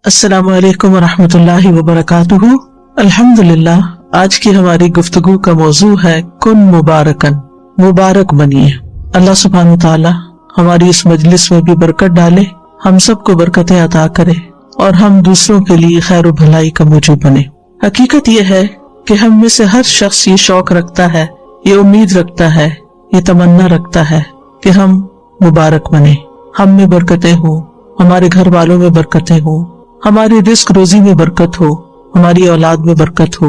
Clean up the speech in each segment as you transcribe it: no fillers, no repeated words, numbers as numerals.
السلام علیکم ورحمۃ اللہ وبرکاتہ۔ الحمدللہ، آج کی ہماری گفتگو کا موضوع ہے کن مبارکن، مبارک بنیے۔ اللہ سبحانہ تعالی ہماری اس مجلس میں بھی برکت ڈالے، ہم سب کو برکتیں عطا کرے اور ہم دوسروں کے لیے خیر و بھلائی کا موجب بنے۔ حقیقت یہ ہے کہ ہم میں سے ہر شخص یہ شوق رکھتا ہے، یہ امید رکھتا ہے، یہ تمنا رکھتا ہے کہ ہم مبارک بنے، ہم میں برکتیں ہوں، ہمارے گھر والوں میں برکتیں ہوں، ہماری رزق روزی میں برکت ہو، ہماری اولاد میں برکت ہو،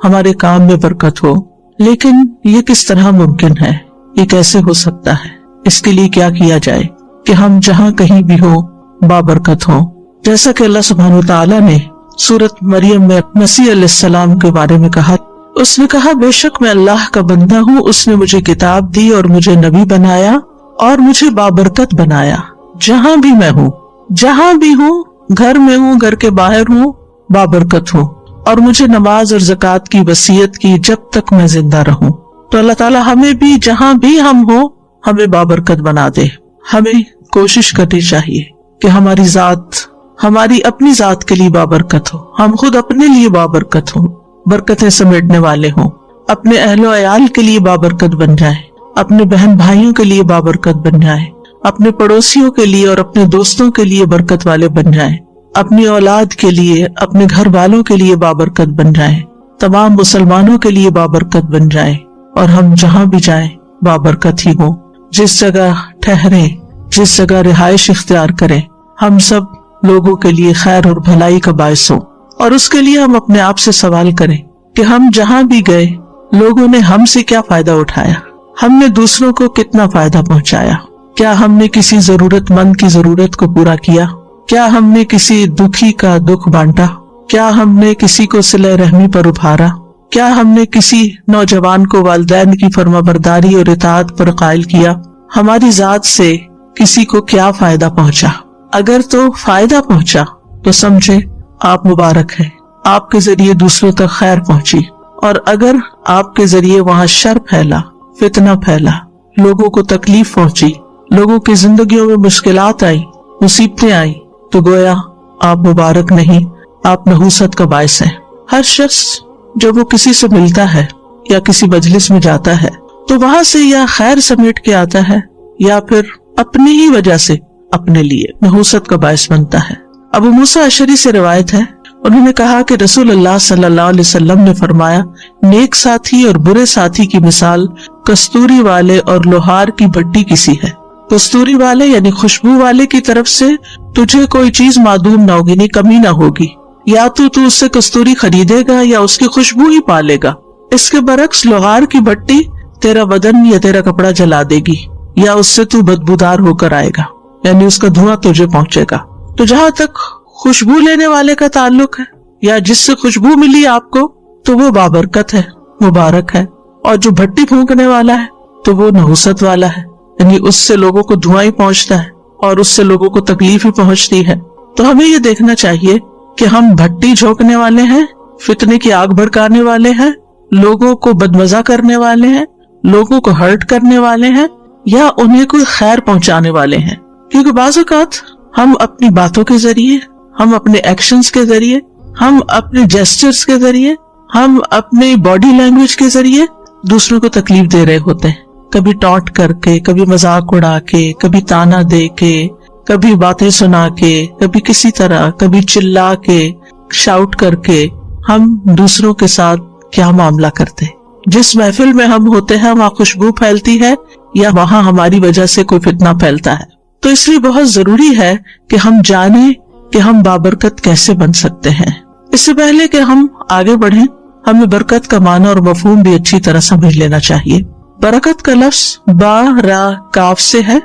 ہمارے کام میں برکت ہو۔ لیکن یہ کس طرح ممکن ہے؟ یہ کیسے ہو سکتا ہے؟ اس کے لیے کیا کیا جائے کہ ہم جہاں کہیں بھی ہو بابرکت ہوں؟ جیسا کہ اللہ سبحانہ تعالیٰ نے سورۃ مریم میں مسیح علیہ السلام کے بارے میں کہا، اس نے کہا بے شک میں اللہ کا بندہ ہوں، اس نے مجھے کتاب دی اور مجھے نبی بنایا اور مجھے بابرکت بنایا۔ جہاں بھی میں ہوں، جہاں بھی ہوں، گھر میں ہوں، گھر کے باہر ہوں، بابرکت ہوں، اور مجھے نماز اور زکوٰۃ کی وصیت کی جب تک میں زندہ رہوں۔ تو اللہ تعالیٰ ہمیں بھی جہاں بھی ہم ہوں ہمیں بابرکت بنا دے۔ ہمیں کوشش کرنی چاہیے کہ ہماری ذات، ہماری اپنی ذات کے لیے بابرکت ہو، ہم خود اپنے لیے بابرکت ہوں، برکتیں سمیٹنے والے ہوں، اپنے اہل و عیال کے لیے بابرکت بن جائیں، اپنے بہن بھائیوں کے لیے بابرکت بن جائیں، اپنے پڑوسیوں کے لیے اور اپنے دوستوں کے لیے برکت والے بن جائیں، اپنی اولاد کے لیے، اپنے گھر والوں کے لیے بابرکت بن جائیں، تمام مسلمانوں کے لیے بابرکت بن جائیں، اور ہم جہاں بھی جائیں بابرکت ہی ہوں۔ جس جگہ ٹھہریں، جس جگہ رہائش اختیار کریں، ہم سب لوگوں کے لیے خیر اور بھلائی کا باعث ہوں۔ اور اس کے لیے ہم اپنے آپ سے سوال کریں کہ ہم جہاں بھی گئے لوگوں نے ہم سے کیا فائدہ اٹھایا، ہم نے دوسروں کو کتنا فائدہ پہنچایا، کیا ہم نے کسی ضرورت مند کی ضرورت کو پورا کیا، کیا ہم نے کسی دکھی کا دکھ بانٹا، کیا ہم نے کسی کو صلہ رحمی پر ابھارا، کیا ہم نے کسی نوجوان کو والدین کی فرمانبرداری اور اطاعت پر قائل کیا، ہماری ذات سے کسی کو کیا فائدہ پہنچا۔ اگر تو فائدہ پہنچا تو سمجھے آپ مبارک ہیں، آپ کے ذریعے دوسروں تک خیر پہنچی، اور اگر آپ کے ذریعے وہاں شر پھیلا، فتنہ پھیلا، لوگوں کو تکلیف پہنچی، لوگوں کی زندگیوں میں مشکلات آئی، مصیبتیں آئی، تو گویا آپ مبارک نہیں، آپ نحوست کا باعث ہیں۔ ہر شخص جب وہ کسی سے ملتا ہے یا کسی مجلس میں جاتا ہے تو وہاں سے یا خیر سمیٹ کے آتا ہے یا پھر اپنی ہی وجہ سے اپنے لیے نحوست کا باعث بنتا ہے۔ ابو موسیٰ اشعری سے روایت ہے، انہوں نے کہا کہ رسول اللہ صلی اللہ علیہ وسلم نے فرمایا، نیک ساتھی اور برے ساتھی کی مثال کستوری والے اور لوہار کی بھٹی کسی ہے۔ کستوری والے یعنی خوشبو والے کی طرف سے تجھے کوئی چیز معدوم نہ ہوگی، نہیں کمی نہ ہوگی، یا تو اس سے کستوری خریدے گا یا اس کی خوشبو ہی پالے گا۔ اس کے برعکس لوہار کی بھٹی تیرا بدن یا تیرا کپڑا جلا دے گی، یا اس سے تو بدبودار ہو کر آئے گا، یعنی اس کا دھواں تجھے پہنچے گا۔ تو جہاں تک خوشبو لینے والے کا تعلق ہے یا جس سے خوشبو ملی آپ کو، تو وہ بابرکت ہے، مبارک ہے، اور جو بھٹی پھونکنے والا ہے تو وہ نحوست والا ہے، یعنی اس سے لوگوں کو دھواں ہی پہنچتا ہے اور اس سے لوگوں کو تکلیف ہی پہنچتی ہے۔ تو ہمیں یہ دیکھنا چاہیے کہ ہم بھٹی جھونکنے والے ہیں، فتنے کی آگ بھڑکانے والے ہیں، لوگوں کو بدمزہ کرنے والے ہیں، لوگوں کو ہرٹ کرنے والے ہیں، یا انہیں کوئی خیر پہنچانے والے ہیں۔ کیونکہ بعض اوقات ہم اپنی باتوں کے ذریعے، ہم اپنے ایکشنز کے ذریعے، ہم اپنے جیسچرز کے ذریعے، ہم اپنی باڈی لینگویج کے ذریعے دوسروں کو تکلیف دے رہے ہوتے ہیں، کبھی ٹانٹ کر کے، کبھی مذاق اڑا کے، کبھی تانا دے کے، کبھی باتیں سنا کے، کبھی کسی طرح، کبھی چلا کے، شاؤٹ کر کے ہم دوسروں کے ساتھ کیا معاملہ کرتے ہیں۔ جس محفل میں ہم ہوتے ہیں وہاں خوشبو پھیلتی ہے یا وہاں ہماری وجہ سے کوئی فتنہ پھیلتا ہے۔ تو اس لیے بہت ضروری ہے کہ ہم جانیں کہ ہم بابرکت کیسے بن سکتے ہیں۔ اس سے پہلے کہ ہم آگے بڑھیں، ہمیں برکت کا معنی اور مفہوم بھی اچھی طرح سمجھ لینا چاہیے۔ برکت کا لفظ با را کاف سے ہے۔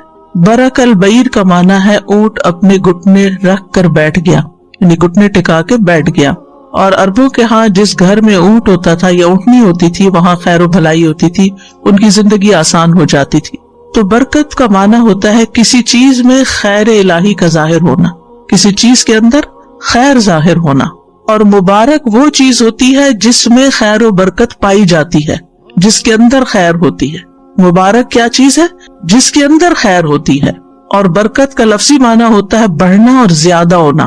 برک البعیر کا معنی ہے اونٹ اپنے گھٹنے رکھ کر بیٹھ گیا، یعنی گھٹنے ٹکا کے بیٹھ گیا۔ اور عربوں کے ہاں جس گھر میں اونٹ ہوتا تھا یا اونٹنی ہوتی تھی وہاں خیر و بھلائی ہوتی تھی، ان کی زندگی آسان ہو جاتی تھی۔ تو برکت کا معنی ہوتا ہے کسی چیز میں خیر الہی کا ظاہر ہونا، کسی چیز کے اندر خیر ظاہر ہونا۔ اور مبارک وہ چیز ہوتی ہے جس میں خیر و برکت پائی جاتی ہے، جس کے اندر خیر ہوتی ہے۔ مبارک کیا چیز ہے؟ جس کے اندر خیر ہوتی ہے۔ اور برکت کا لفظی معنی ہوتا ہے بڑھنا اور زیادہ ہونا،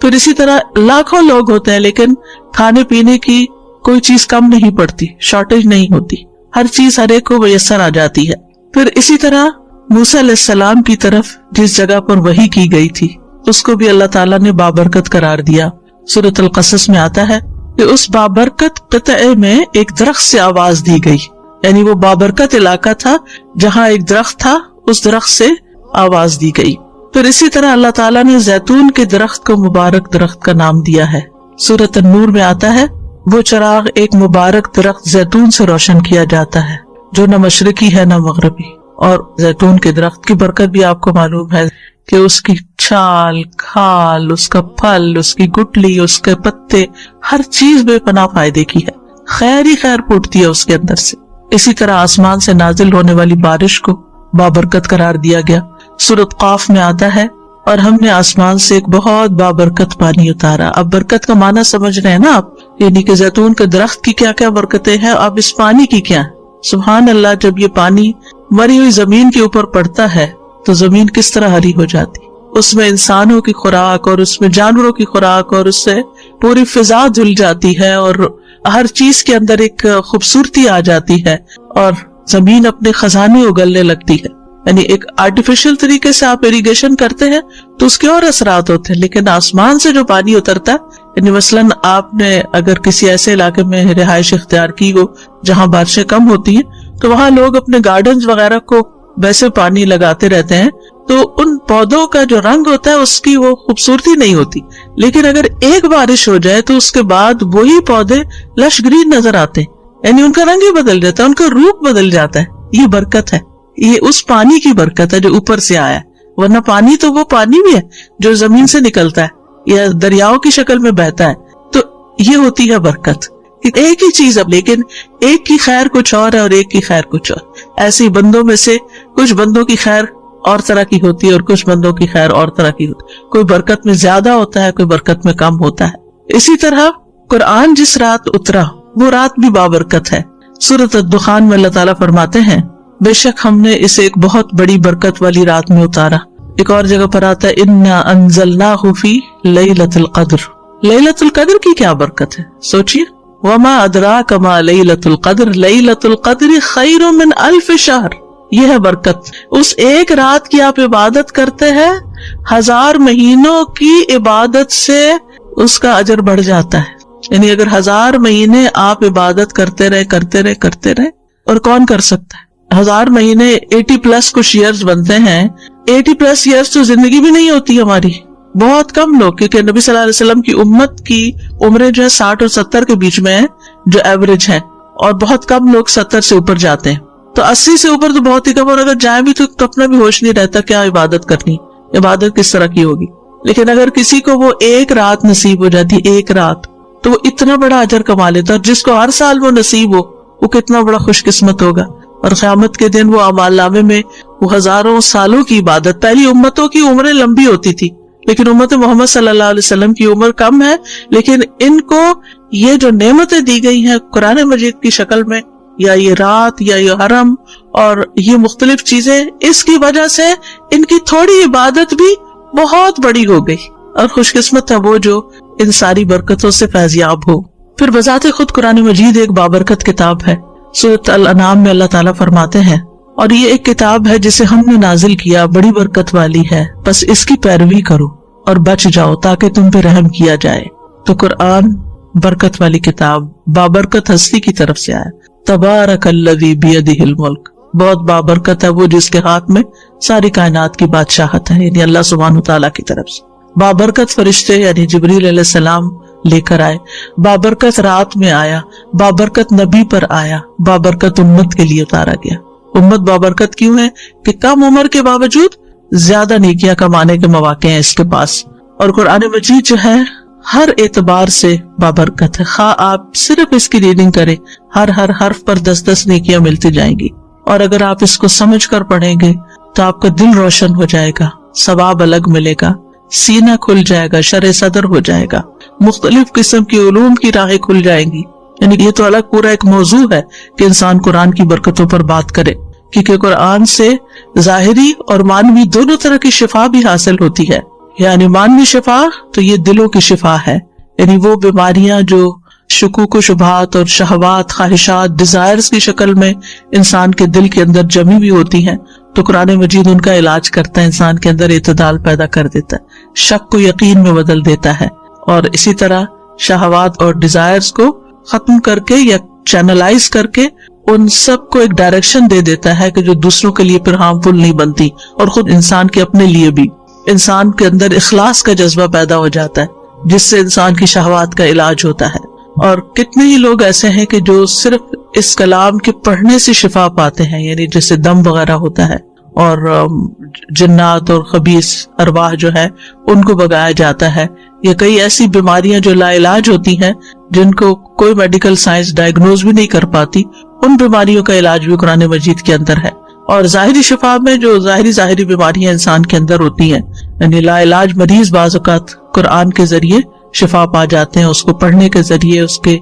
پھر اسی طرح لاکھوں لوگ ہوتے ہیں لیکن کھانے پینے کی کوئی چیز کم نہیں پڑتی، شارٹیج نہیں ہوتی، ہر چیز ہر ایک کو میسر آ جاتی ہے۔ پھر اسی طرح موسیٰ علیہ السلام کی طرف جس جگہ پر وحی کی گئی تھی اس کو بھی اللہ تعالیٰ نے بابرکت قرار دیا۔ سورۃ القصص میں آتا ہے کہ اس بابرکت قطعے میں ایک درخت سے آواز دی گئی، یعنی وہ بابرکت علاقہ تھا جہاں ایک درخت تھا، اس درخت سے آواز دی گئی۔ پھر اسی طرح اللہ تعالیٰ نے زیتون کے درخت کو مبارک درخت کا نام دیا ہے۔ سورۃ النور میں آتا ہے وہ چراغ ایک مبارک درخت زیتون سے روشن کیا جاتا ہے جو نہ مشرقی ہے نہ مغربی۔ اور زیتون کے درخت کی برکت بھی آپ کو معلوم ہے کہ اس کی چھال، کھال، اس کا پھل، اس کی گٹلی، اس کے پتے، ہر چیز بے پناہ فائدے کی ہے، خیر ہی خیر پھوٹتی ہے اس کے اندر سے۔ اسی طرح آسمان سے نازل ہونے والی بارش کو بابرکت قرار دیا گیا۔ سورۃ قاف میں آتا ہے اور ہم نے آسمان سے ایک بہت بابرکت پانی اتارا۔ اب برکت کا معنی سمجھ رہے ہیں نا آپ، یعنی کہ زیتون کے درخت کی کیا کیا برکتیں ہیں، اب اس پانی کی کیا ہے۔ سبحان اللہ، جب یہ پانی مری ہوئی زمین کے اوپر پڑتا ہے تو زمین کس طرح ہری ہو جاتی، اس میں انسانوں کی خوراک اور اس میں جانوروں کی خوراک اور اس سے پوری فضا دھل جاتی ہے اور ہر چیز کے اندر ایک خوبصورتی آ جاتی ہے اور زمین اپنے خزانے اگلنے لگتی ہے۔ یعنی ایک آرٹیفیشل طریقے سے آپ اریگیشن کرتے ہیں تو اس کے اور اثرات ہوتے ہیں، لیکن آسمان سے جو پانی اترتا ہے، یعنی مثلاً آپ نے اگر کسی ایسے علاقے میں رہائش اختیار کی ہو جہاں بارشیں کم ہوتی ہیں تو وہاں لوگ اپنے گارڈنز وغیرہ کو ویسے پانی لگاتے رہتے ہیں تو ان پودوں کا جو رنگ ہوتا ہے اس کی وہ خوبصورتی نہیں ہوتی، لیکن اگر ایک بارش ہو جائے تو اس کے بعد وہی پودے لش گرین نظر آتے ہیں، یعنی ان کا رنگ ہی بدل جاتا ہے، ان کا روپ بدل جاتا ہے۔ یہ برکت ہے، یہ اس پانی کی برکت ہے جو اوپر سے آیا ہے، ورنہ پانی تو وہ پانی بھی ہے جو زمین سے نکلتا ہے یا دریاؤں کی شکل میں بہتا ہے۔ تو یہ ہوتی ہے برکت، ایک ہی چیز اب، لیکن ایک کی خیر کچھ اور ہے اور ایک کی خیر کچھ اور۔ ایسے بندوں میں سے کچھ بندوں کی خیر اور طرح کی ہوتی ہے اور کچھ بندوں کی خیر اور طرح کی ہوتی ہے، کوئی برکت میں زیادہ ہوتا ہے، کوئی برکت میں کم ہوتا ہے۔ اسی طرح قرآن جس رات اترا وہ رات بھی بابرکت ہے۔ سورۃ الدخان میں اللہ تعالیٰ فرماتے ہیں بے شک ہم نے اسے ایک بہت بڑی برکت والی رات میں اتارا۔ ایک اور جگہ پر آتا ہے انا انزلناہ فی لیلۃ القدر۔ لیلۃ القدر کی کیا برکت ہے، سوچئے، وما ادراک ما لیلۃ القدر لیلۃ القدر خیر من الف شہر۔ یہ ہے برکت، اس ایک رات کی آپ عبادت کرتے ہیں، 1000 مہینوں کی عبادت سے اس کا اجر بڑھ جاتا ہے۔ یعنی اگر 1000 مہینے آپ عبادت کرتے رہے اور کون کر سکتا ہے؟ 1000 مہینے 80+ کچھ ایئرز بنتے ہیں، 80+ ایئرز تو زندگی بھی نہیں ہوتی ہماری، بہت کم لوگ، کیونکہ نبی صلی اللہ علیہ وسلم کی امت کی عمریں جو ہے 60 اور 70 کے بیچ میں ہیں جو ایوریج ہے، اور بہت کم لوگ 70 سے اوپر جاتے ہیں، تو 80 سے اوپر تو بہت ہی کم، اور اگر جائیں بھی تو اپنا بھی ہوش نہیں رہتا کیا عبادت کرنی، عبادت کس طرح کی ہوگی۔ لیکن اگر کسی کو وہ ایک رات نصیب ہو جاتی، ایک رات، تو وہ اتنا بڑا اجر کما لیتا، اور جس کو ہر سال وہ نصیب ہو وہ کتنا بڑا خوش قسمت ہوگا۔ اور قیامت کے دن وہ اعمال نامے میں وہ ہزاروں سالوں کی عبادت، پہلی امتوں کی عمریں لمبی ہوتی تھی لیکن امت محمد صلی اللہ علیہ وسلم کی عمر کم ہے، لیکن ان کو یہ جو نعمتیں دی گئی ہیں قرآن مجید کی شکل میں، یا یہ رات یا یہ حرم اور یہ مختلف چیزیں، اس کی وجہ سے ان کی تھوڑی عبادت بھی بہت بڑی ہو گئی، اور خوش قسمت ہے وہ جو ان ساری برکتوں سے فیضیاب ہو۔ پھر بذات خود قرآن مجید ایک بابرکت کتاب ہے۔ سورۃ الانعام میں اللہ تعالیٰ فرماتے ہیں اور یہ ایک کتاب ہے جسے ہم نے نازل کیا، بڑی برکت والی ہے، بس اس کی پیروی کرو اور بچ جاؤ تاکہ تم پہ رحم کیا جائے۔ تو قرآن برکت والی کتاب، بابرکت ہستی کی طرف سے آیا۔ تبارک الذی بیدہ الملک، بہت بابرکت ہے وہ جس کے ہاتھ میں ساری کائنات کی بادشاہت ہے، یعنی اللہ سبحانہ تعالیٰ کی طرف سے۔ بابرکت فرشتے یعنی جبریل علیہ السلام لے کر آئے، بابرکت رات میں آیا، بابرکت نبی پر آیا، بابرکت امت کے لیے اتارا گیا۔ امت بابرکت کیوں ہے کہ کم عمر کے باوجود زیادہ نیکیاں کمانے کے مواقع ہیں اس کے پاس، اور قرآن مجید جو ہے ہر اعتبار سے بابرکت ہے۔ خواہ آپ صرف اس کی ریڈنگ کریں، ہر حرف پر 10 نیکیاں ملتی جائیں گی، اور اگر آپ اس کو سمجھ کر پڑھیں گے تو آپ کا دل روشن ہو جائے گا، ثواب الگ ملے گا، سینہ کھل جائے گا، شرح صدر ہو جائے گا، مختلف قسم کی علوم کی راہیں کھل جائیں گی۔ یعنی یہ تو الگ پورا ایک موضوع ہے کہ انسان قرآن کی برکتوں پر بات کرے، کیونکہ قرآن سے ظاہری اور معنوی دونوں طرح کی شفا بھی حاصل ہوتی ہے۔ یعنی مانوی شفا تو یہ دلوں کی شفا ہے، یعنی وہ بیماریاں جو شکوک و شبہات اور شہوات، خواہشات، ڈیزائرز کی شکل میں انسان کے دل کے اندر جمی ہوئی ہوتی ہیں، تو قرآن مجید ان کا علاج کرتا ہے، انسان کے اندر اعتدال پیدا کر دیتا ہے، شک کو یقین میں بدل دیتا ہے، اور اسی طرح شہوات اور ڈیزائرز کو ختم کر کے یا چینلائز کر کے ان سب کو ایک ڈائریکشن دے دیتا ہے کہ جو دوسروں کے لیے پھر ہارمفل نہیں بنتی، اور خود انسان کے اپنے لیے بھی انسان کے اندر اخلاص کا جذبہ پیدا ہو جاتا ہے، جس سے انسان کی شہوات کا علاج ہوتا ہے۔ اور کتنے ہی لوگ ایسے ہیں کہ جو صرف اس کلام کے پڑھنے سے شفا پاتے ہیں، یعنی جیسے دم وغیرہ ہوتا ہے اور جنات اور خبیث ارواح جو ہے ان کو بگایا جاتا ہے، یا کئی ایسی بیماریاں جو لا علاج ہوتی ہیں جن کو کوئی میڈیکل سائنس ڈائگنوز بھی نہیں کر پاتی، ان بیماریوں کا علاج بھی قرآن مجید کے اندر ہے۔ اور ظاہری شفا میں جو ظاہری بیماریاں انسان کے اندر ہوتی ہیں، یعنی لا علاج مریض بعض اوقات قرآن کے ذریعے شفا پا جاتے ہیں، اس کو پڑھنے کے ذریعے، اس کے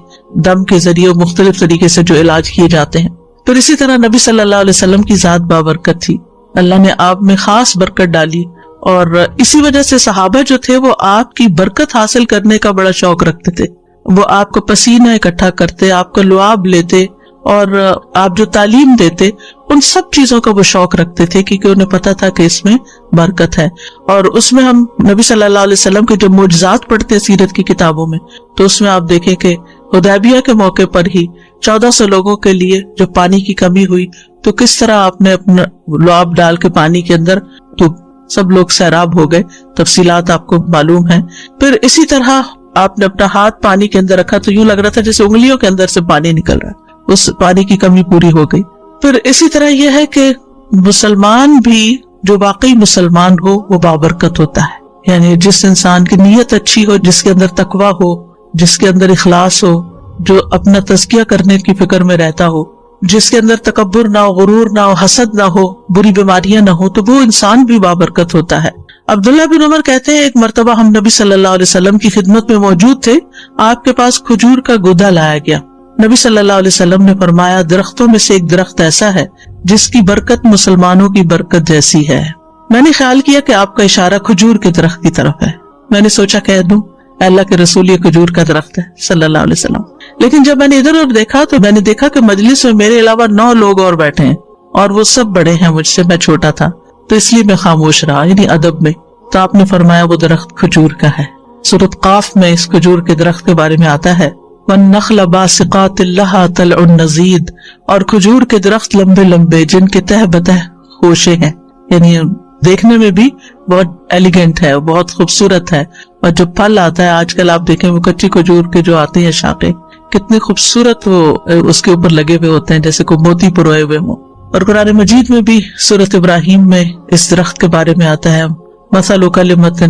دم کے ذریعے، مختلف طریقے سے جو علاج کیے جاتے ہیں۔ پھر اسی طرح نبی صلی اللہ علیہ وسلم کی ذات بابرکت تھی، اللہ نے آپ میں خاص برکت ڈالی، اور اسی وجہ سے صحابہ جو تھے وہ آپ کی برکت حاصل کرنے کا بڑا شوق رکھتے تھے، وہ آپ کو پسینہ اکٹھا کرتے، آپ کا لعاب لیتے، اور آپ جو تعلیم دیتے، ان سب چیزوں کا وہ شوق رکھتے تھے، کیونکہ انہیں پتا تھا کہ اس میں برکت ہے۔ اور اس میں ہم نبی صلی اللہ علیہ وسلم کے جو معجزات پڑھتے ہیں سیرت کی کتابوں میں، تو اس میں آپ دیکھیں کہ حدیبیہ کے موقع پر ہی 1400 لوگوں کے لیے جو پانی کی کمی ہوئی، تو کس طرح آپ نے اپنا لعاب ڈال کے پانی کے اندر، تو سب لوگ سیراب ہو گئے، تفصیلات آپ کو معلوم ہیں۔ پھر اسی طرح آپ نے اپنا ہاتھ پانی کے اندر رکھا تو یوں لگ رہا تھا جیسے انگلیوں کے اندر سے پانی نکل رہا ہے، اس پانی کی کمی پوری ہو گئی۔ پھر اسی طرح یہ ہے کہ مسلمان بھی جو واقعی مسلمان ہو وہ بابرکت ہوتا ہے، یعنی جس انسان کی نیت اچھی ہو، جس کے اندر تقویٰ ہو، جس کے اندر اخلاص ہو، جو اپنا تزکیہ کرنے کی فکر میں رہتا ہو، جس کے اندر تکبر نہ ہو، غرور نہ ہو، حسد نہ ہو، بری بیماریاں نہ ہو، تو وہ انسان بھی بابرکت ہوتا ہے۔ عبداللہ بن عمر کہتے ہیں ایک مرتبہ ہم نبی صلی اللہ علیہ وسلم کی خدمت میں موجود تھے، آپ کے پاس کھجور کا گودا لایا گیا۔ نبی صلی اللہ علیہ وسلم نے فرمایا درختوں میں سے ایک درخت ایسا ہے جس کی برکت مسلمانوں کی برکت جیسی ہے۔ میں نے خیال کیا کہ آپ کا اشارہ کھجور کے درخت کی طرف ہے، میں نے سوچا کہہ دوں اللہ کے رسول یہ کھجور کا درخت ہے صلی اللہ علیہ وسلم۔ لیکن جب میں نے ادھر ادھر دیکھا تو میں نے دیکھا کہ مجلس میں میرے علاوہ 9 لوگ اور بیٹھے ہیں، اور وہ سب بڑے ہیں مجھ سے، میں چھوٹا تھا، تو اس لیے میں خاموش رہا، یعنی ادب میں۔ تو آپ نے فرمایا وہ درخت کھجور کا ہے۔ سورۃ قاف میں اس کھجور کے درخت کے بارے میں آتا ہے وَالنَّخْلَ بَاسِقَاتٍ لَهَا طَلْعٌ نَضِيدٌ، اور کھجور کے درخت لمبے لمبے جن کے تہ بتہ خوشے ہیں، یعنی دیکھنے میں بھی بہت ایلیگنٹ ہے، بہت خوبصورت ہے، اور جو پھل آتا ہے آج کل آپ دیکھیں وہ کچی کھجور کے جو آتے ہیں شاخیں، کتنے خوبصورت وہ اس کے اوپر لگے ہوئے ہوتے ہیں جیسے کوئی موتی پروئے ہوئے ہوں۔ اور قرآن مجید میں بھی سورۃ ابراہیم میں اس درخت کے بارے میں آتا ہے مثل کلمۃ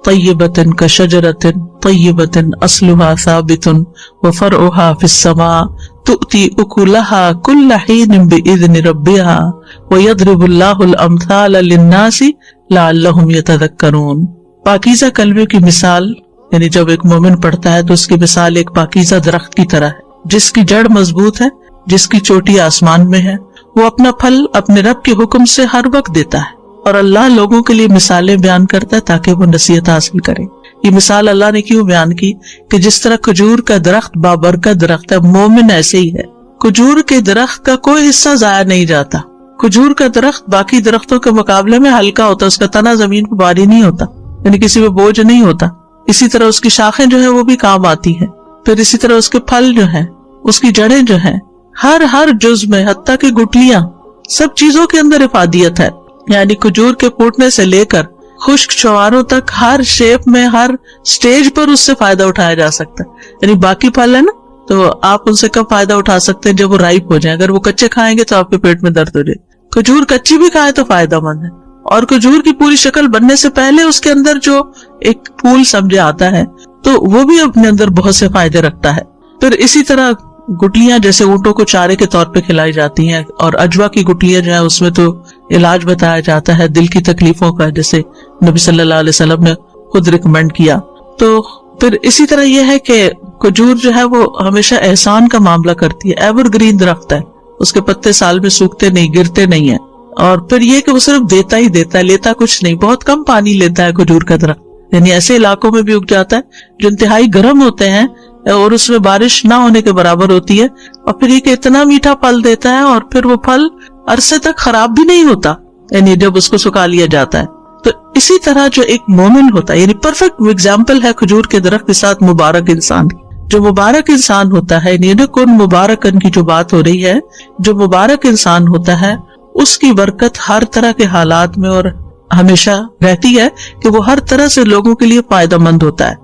طیبۃ کشجرۃ طیبۃ اصلها ثابت وفرعها فی السماء تؤتی اکلها کل حین باذن ربها ویضرب اللہ الامثال للناس لعلہم یتذکرون۔ پاکیزہ کلمے کی مثال، یعنی جب ایک مومن پڑھتا ہے تو اس کی مثال ایک پاکیزہ درخت کی طرح ہے جس کی جڑ مضبوط ہے، جس کی چوٹی آسمان میں ہے، وہ اپنا پھل اپنے رب کے حکم سے ہر وقت دیتا ہے، اور اللہ لوگوں کے لیے مثالیں بیان کرتا ہے تاکہ وہ نصیحت حاصل کریں۔ یہ مثال اللہ نے کیوں بیان کی کہ جس طرح کھجور کا درخت بابرکت درخت ہے، مومن ایسے ہی ہے، کھجور کے درخت کا کوئی حصہ ضائع نہیں جاتا۔ کھجور کا درخت باقی درختوں کے مقابلے میں ہلکا ہوتا ہے، اس کا تنا زمین پہ بھاری نہیں ہوتا، یعنی کسی پہ بوجھ نہیں ہوتا۔ اسی طرح اس کی شاخیں جو ہیں وہ بھی کام آتی ہیں، پھر اسی طرح اس کے پھل جو ہیں، اس کی جڑیں جو ہیں، ہر جز میں حتیٰ کہ گٹلیاں، سب چیزوں کے اندر افادیت ہے، یعنی کھجور کے پھوٹنے سے لے کر خشک چواروں تک ہر شیپ میں، ہر سٹیج پر اس سے فائدہ اٹھایا جا سکتا ہے۔ یعنی باقی پھل ہے نا تو آپ ان سے کب فائدہ اٹھا سکتے ہیں جب وہ رائپ ہو جائیں، اگر وہ کچے کھائیں گے تو آپ کے پیٹ میں درد ہو جائے۔ کھجور کچی بھی کھائے تو فائدہ مند ہے، اور کھجور کی پوری شکل بننے سے پہلے اس کے اندر جو ایک پھول سمجھے آتا ہے تو وہ بھی اپنے اندر بہت سے فائدے رکھتا ہے۔ پھر اسی طرح گٹلیاں جیسے اونٹوں کو چارے کے طور پہ کھلائی جاتی ہیں، اور اجوا کی گٹلیاں جو ہیں اس میں تو علاج بتایا جاتا ہے دل کی تکلیفوں کا، جیسے نبی صلی اللہ علیہ وسلم نے خود ریکمینڈ کیا۔ تو پھر اسی طرح یہ ہے کہ کھجور جو ہے وہ ہمیشہ احسان کا معاملہ کرتی ہے، ایور گرین درخت ہے، اس کے پتے سال میں سوکھتے نہیں، گرتے نہیں ہیں، اور پھر یہ کہ وہ صرف دیتا ہی دیتا ہے، لیتا کچھ نہیں، بہت کم پانی لیتا ہے کھجور کا درخت، یعنی ایسے علاقوں میں بھی اگ جاتا ہے جو انتہائی گرم ہوتے ہیں اور اس میں بارش نہ ہونے کے برابر ہوتی ہے، اور پھر یہ کہ اتنا میٹھا پھل دیتا ہے اور پھر وہ پھل عرصے تک خراب بھی نہیں ہوتا، یعنی جب اس کو سکھا لیا جاتا ہے۔ تو اسی طرح جو ایک مومن ہوتا ہے، یعنی پرفیکٹ ایگزامپل ہے کھجور کے درخت کے ساتھ مبارک انسان کی۔ جو مبارک انسان ہوتا ہے، یعنی کن مبارکن کی جو بات ہو رہی ہے، جو مبارک انسان ہوتا ہے اس کی برکت ہر طرح کے حالات میں اور ہمیشہ رہتی ہے کہ وہ ہر طرح سے لوگوں کے لیے فائدہ مند ہوتا ہے۔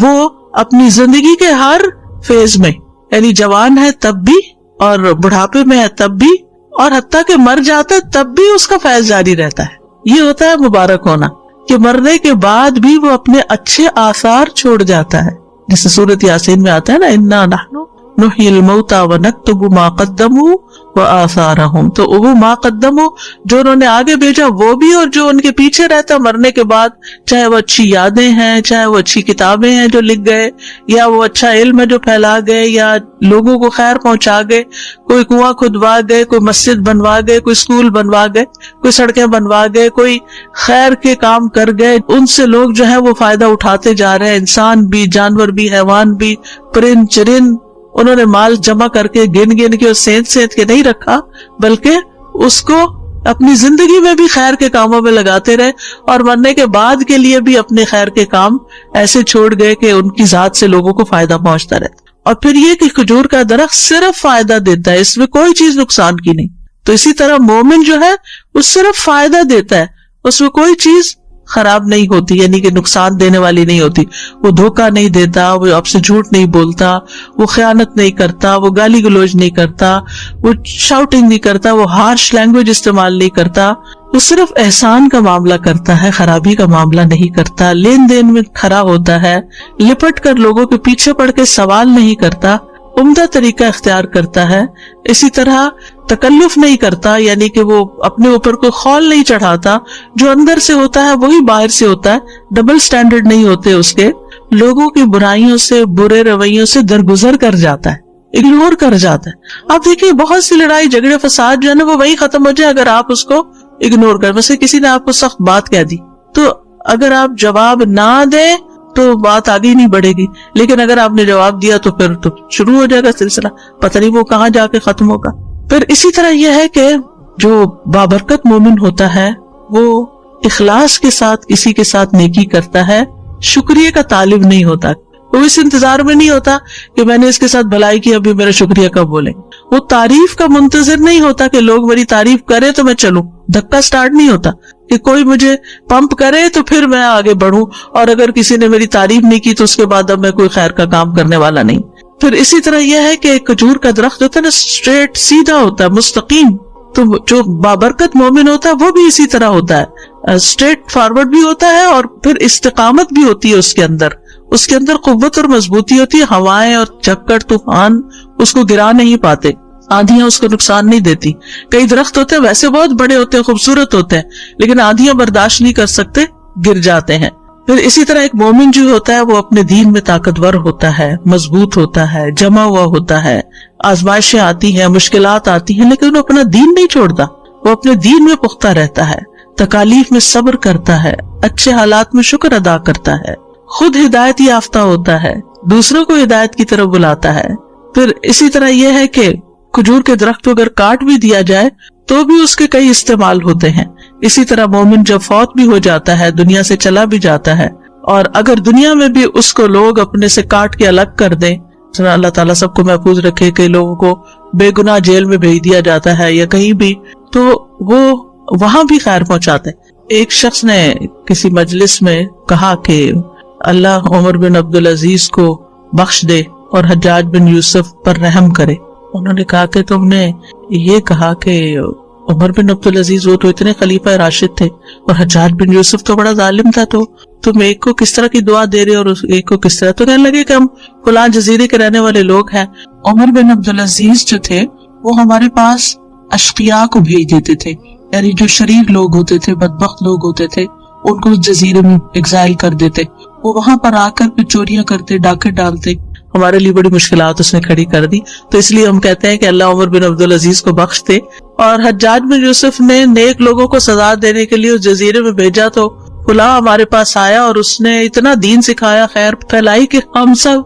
وہ اپنی زندگی کے ہر فیز میں، یعنی جوان ہے تب بھی، اور بڑھاپے میں ہے تب بھی، اور حتیٰ کہ مر جاتا ہے تب بھی اس کا فیض جاری رہتا ہے۔ یہ ہوتا ہے مبارک ہونا، کہ مرنے کے بعد بھی وہ اپنے اچھے آثار چھوڑ جاتا ہے، جیسے سورۃ یاسین میں آتا ہے نا، انا نحن نحیی الموتى ونکتب ما قدموا وآثارهم، تو وہ ما قدموا جو انہوں نے آگے بھیجا وہ بھی، اور جو ان کے پیچھے رہتا مرنے کے بعد، چاہے وہ اچھی یادیں ہیں، چاہے وہ اچھی کتابیں ہیں جو لکھ گئے، یا وہ اچھا علم ہے جو پھیلا گئے، یا لوگوں کو خیر پہنچا گئے، کوئی کنواں کھدوا گئے، کوئی مسجد بنوا گئے، کوئی اسکول بنوا گئے، کوئی سڑکیں بنوا گئے، کوئی خیر کے کام کر گئے، ان سے لوگ جو ہے وہ فائدہ اٹھاتے جا رہے ہیں، انسان بھی، جانور بھی، حیوان بھی، پرند چرند، انہوں نے مال جمع کر کے گن کے اور سینت کے نہیں رکھا، بلکہ اس کو اپنی زندگی میں بھی خیر کے کاموں میں لگاتے رہے، اور مرنے کے بعد کے لیے بھی اپنے خیر کے کام ایسے چھوڑ گئے کہ ان کی ذات سے لوگوں کو فائدہ پہنچتا رہتا۔ اور پھر یہ کہ کھجور کا درخت صرف فائدہ دیتا ہے، اس میں کوئی چیز نقصان کی نہیں۔ تو اسی طرح مومن جو ہے وہ صرف فائدہ دیتا ہے، اس میں کوئی چیز خراب نہیں ہوتی، یعنی کہ نقصان دینے والی نہیں ہوتی۔ وہ دھوکہ نہیں دیتا، وہ آپ سے جھوٹ نہیں بولتا، وہ خیانت نہیں کرتا، وہ گالی گلوچ نہیں کرتا، وہ شاؤٹنگ نہیں کرتا، وہ ہارش لینگویج استعمال نہیں کرتا، وہ صرف احسان کا معاملہ کرتا ہے، خرابی کا معاملہ نہیں کرتا، لین دین میں کھڑا ہوتا ہے، لپٹ کر لوگوں کے پیچھے پڑ کے سوال نہیں کرتا، عمدہ طریقہ اختیار کرتا ہے۔ اسی طرح تکلف نہیں کرتا، یعنی کہ وہ اپنے اوپر کوئی خول نہیں چڑھاتا، جو اندر سے ہوتا ہے وہی باہر سے ہوتا ہے، ڈبل سٹینڈرڈ نہیں ہوتے اس کے، لوگوں کی برائیوں سے، برے رویوں سے درگزر کر جاتا ہے، اگنور کر جاتا ہے۔ آپ دیکھیں بہت سی لڑائی جھگڑے فساد جو ہے نا وہ وہی ختم ہو جائے اگر آپ اس کو اگنور کر، ویسے کسی نے آپ کو سخت بات کہہ دی تو اگر آپ جواب نہ دیں تو بات آگے نہیں بڑھے گی، لیکن اگر آپ نے جواب دیا تو پھر تو شروع ہو جائے گا سلسلہ، پتہ نہیں وہ کہاں جا کے ختم ہوگا۔ پھر اسی طرح یہ ہے کہ جو بابرکت مومن ہوتا ہے وہ اخلاص کے ساتھ کسی کے ساتھ نیکی کرتا ہے، شکریہ کا طالب نہیں ہوتا، وہ اس انتظار میں نہیں ہوتا کہ میں نے اس کے ساتھ بھلائی کی ابھی میرا شکریہ کب بولیں، وہ تعریف کا منتظر نہیں ہوتا کہ لوگ میری تعریف کرے تو میں چلوں، دھکا سٹارٹ نہیں ہوتا کہ کوئی مجھے پمپ کرے تو پھر میں آگے بڑھوں، اور اگر کسی نے میری تعریف نہیں کی تو اس کے بعد اب میں کوئی خیر کا کام کرنے والا نہیں۔ پھر اسی طرح یہ ہے کہ کھجور کا درخت ہوتا ہے نا اسٹریٹ، سیدھا ہوتا ہے، مستقیم، تو جو بابرکت مومن ہوتا ہے وہ بھی اسی طرح ہوتا ہے، اسٹریٹ فارورڈ بھی ہوتا ہے، اور پھر استقامت بھی ہوتی ہے اس کے اندر قوت اور مضبوطی ہوتی ہے، ہوائیں اور چکر طوفان اس کو گرا نہیں پاتے، آندھیاں اس کو نقصان نہیں دیتی۔ کئی درخت ہوتے ہیں ویسے بہت بڑے ہوتے ہیں، خوبصورت ہوتے ہیں، لیکن آندھیاں برداشت نہیں کر سکتے، گر جاتے ہیں۔ پھر اسی طرح ایک مومن جو ہوتا ہے وہ اپنے دین میں طاقتور ہوتا ہے، مضبوط ہوتا ہے، جمع ہوا ہوتا ہے، آزمائشیں آتی ہیں، مشکلات آتی ہیں، لیکن وہ اپنا دین نہیں چھوڑتا، وہ اپنے دین میں پختہ رہتا ہے، تکالیف میں صبر کرتا ہے، اچھے حالات میں شکر ادا کرتا ہے، خود ہدایت یافتہ ہوتا ہے، دوسروں کو ہدایت کی طرف بلاتا ہے۔ پھر اسی طرح یہ ہے کہ کھجور کے درخت کو اگر کاٹ بھی دیا جائے تو بھی اس کے کئی استعمال ہوتے ہیں۔ اسی طرح مومن جب فوت بھی ہو جاتا ہے، دنیا سے چلا بھی جاتا ہے، اور اگر دنیا میں بھی اس کو لوگ اپنے سے کاٹ کے الگ کر دیں، اللہ تعالیٰ سب کو محفوظ رکھے، کہ لوگوں کو بے گناہ جیل میں بھیج دیا جاتا ہے یا کہیں بھی، تو وہ وہاں بھی خیر پہنچاتے ہیں۔ ایک شخص نے کسی مجلس میں کہا کہ اللہ عمر بن عبدالعزیز کو بخش دے اور حجاج بن یوسف پر رحم کرے۔ انہوں نے کہا کہ تم نے یہ کہا کہ عمر بن عبدالعزیز وہ تو اتنے خلیفہ راشد تھے اور حجاج بن یوسف تو بڑا ظالم تھا، تو تم ایک کو کس طرح کی دعا دے رہے اور ایک کو کس طرح؟ تو کہنے لگے کہ ہم فلاں جزیرے کے رہنے والے لوگ ہیں، عمر بن عبدالعزیز جو تھے وہ ہمارے پاس اشقیاء کو بھیج دیتے تھے، یعنی جو شریر لوگ ہوتے تھے، بدبخت لوگ ہوتے تھے، ان کو اس جزیرے میں ایگزائل کر دیتے، وہ وہاں پر آ کر پھر چوریاں کرتے، ڈاکے ڈالتے، ہمارے لیے بڑی مشکلات اس نے کھڑی کر دی۔ تو اس لیے ہم کہتے ہیں کہ اللہ عمر بن عبدالعزیز کو بخش دے۔ اور حجاج بن یوسف نے نیک لوگوں کو سزا دینے کے لیے اس جزیرے میں بھیجا تو فلاں ہمارے پاس آیا اور اس نے اتنا دین سکھایا، خیر پھیلائی کہ ہم سب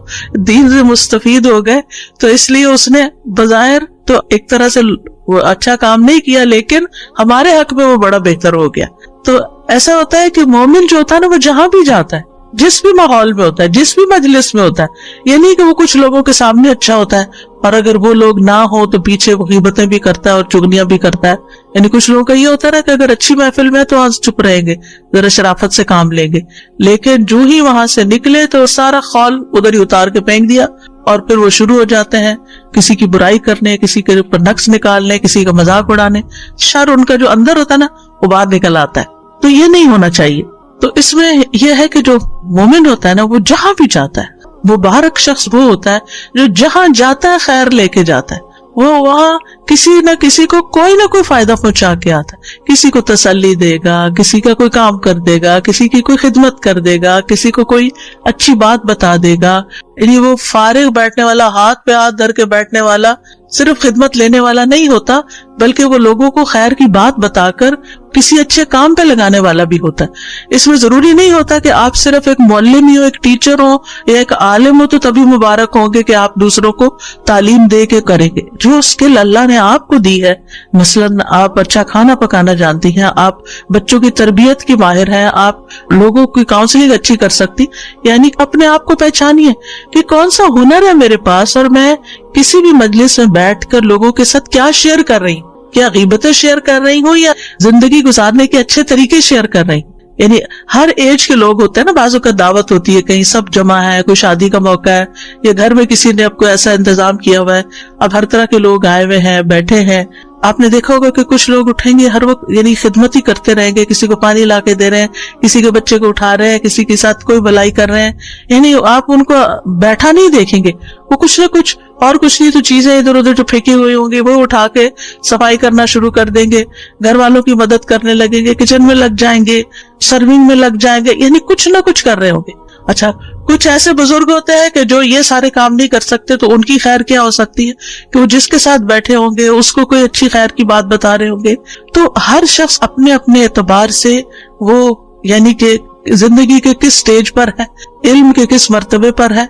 دین سے مستفید ہو گئے، تو اس لیے اس نے بظاہر تو ایک طرح سے وہ اچھا کام نہیں کیا، لیکن ہمارے حق میں وہ بڑا بہتر ہو گیا. تو ایسا ہوتا ہے کہ مومن جو ہوتا ہے نا، وہ جہاں بھی جاتا ہے، جس بھی ماحول میں ہوتا ہے، جس بھی مجلس میں ہوتا ہے، یہ نہیں کہ وہ کچھ لوگوں کے سامنے اچھا ہوتا ہے اور اگر وہ لوگ نہ ہو تو پیچھے وہ غیبتیں بھی کرتا ہے اور چغلیاں بھی کرتا ہے. یعنی کچھ لوگوں کا یہ ہوتا ہے کہ اگر اچھی محفل میں ہے تو آج چپ رہیں گے، ذرا شرافت سے کام لیں گے، لیکن جو ہی وہاں سے نکلے تو سارا خول ادھر ہی اتار کے پھینک دیا اور پھر وہ شروع ہو جاتے ہیں کسی کی برائی کرنے، کسی کے اوپر نقص نکالنے، کسی کا مذاق اڑانے. شر ان کا جو اندر ہوتا ہے نا وہ باہر نکل آتا ہے. تو یہ نہیں ہونا چاہیے. تو اس میں یہ ہے کہ جو مومن ہوتا ہے نا، وہ جہاں بھی جاتا ہے، مبارک شخص وہ ہوتا ہے جو جہاں جاتا ہے خیر لے کے جاتا ہے. وہ وہاں کسی نہ کسی کو کوئی نہ کوئی فائدہ پہنچا کے آتا ہے، کسی کو تسلی دے گا، کسی کا کوئی کام کر دے گا، کسی کی کوئی خدمت کر دے گا، کسی کو کوئی اچھی بات بتا دے گا. یعنی وہ فارغ بیٹھنے والا، ہاتھ پہ ہاتھ دھر کے بیٹھنے والا، صرف خدمت لینے والا نہیں ہوتا، بلکہ وہ لوگوں کو خیر کی بات بتا کر کسی اچھے کام پہ لگانے والا بھی ہوتا ہے. اس میں ضروری نہیں ہوتا کہ آپ صرف ایک معلم ہی ہو، ایک ٹیچر ہو یا ایک عالم ہو تو تبھی مبارک ہوں گے کہ آپ دوسروں کو تعلیم دے کے کریں گے. جو اسکل اللہ نے آپ کو دی ہے، مثلاً آپ اچھا کھانا پکانا جانتی ہیں، آپ بچوں کی تربیت کی ماہر ہیں، آپ لوگوں کی کاؤنسلنگ اچھی کر سکتی، یعنی اپنے آپ کو پہچانیے کہ کون سا ہنر ہے میرے پاس اور میں کسی بھی مجلس میں بیٹھ کر لوگوں کے ساتھ کیا شیئر کر رہی ہوں. کیا غیبتیں شیئر کر رہی ہوں یا زندگی گزارنے کے اچھے طریقے شیئر کر رہی ہوں. یعنی ہر ایج کے لوگ ہوتے ہیں نا، بعض اوقات دعوت ہوتی ہے، کہیں سب جمع ہے، کوئی شادی کا موقع ہے یا گھر میں کسی نے اب کوئی ایسا انتظام کیا ہوا ہے، اب ہر طرح کے لوگ آئے ہوئے ہیں، بیٹھے ہیں. آپ نے دیکھا ہوگا کہ کچھ لوگ اٹھیں گے ہر وقت، یعنی خدمت ہی کرتے رہیں گے، کسی کو پانی لا کے دے رہے ہیں، کسی کے بچے کو اٹھا رہے ہیں، کسی کے ساتھ کوئی بھلائی کر رہے ہیں. یعنی آپ ان کو بیٹھا نہیں دیکھیں گے، وہ کچھ نہ کچھ اور کچھ نہیں تو چیزیں ادھر ادھر جو پھینکی ہوئی ہوں گی وہ اٹھا کے صفائی کرنا شروع کر دیں گے، گھر والوں کی مدد کرنے لگیں گے، کچن میں لگ جائیں گے، سرونگ میں لگ جائیں گے، یعنی کچھ نہ کچھ کر رہے ہوں گے. اچھا، کچھ ایسے بزرگ ہوتے ہیں کہ جو یہ سارے کام نہیں کر سکتے، تو ان کی خیر کیا ہو سکتی ہے کہ وہ جس کے ساتھ بیٹھے ہوں گے اس کو کوئی اچھی خیر کی بات بتا رہے ہوں گے. تو ہر شخص اپنے اپنے اعتبار سے وہ یعنی کہ زندگی کے کس سٹیج پر ہے، علم کے کس مرتبے پر ہے،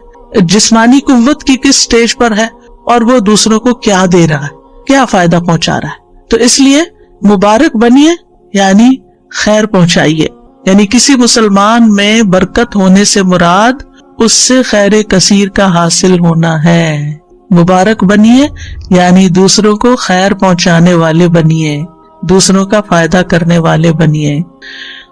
جسمانی قوت کی کس سٹیج پر ہے، اور وہ دوسروں کو کیا دے رہا ہے، کیا فائدہ پہنچا رہا ہے. تو اس لیے مبارک بنیے، یعنی خیر پہنچائیے. یعنی کسی مسلمان میں برکت ہونے سے مراد اس سے خیر کثیر کا حاصل ہونا ہے. مبارک بنیے یعنی دوسروں کو خیر پہنچانے والے بنیے، دوسروں کا فائدہ کرنے والے بنیے.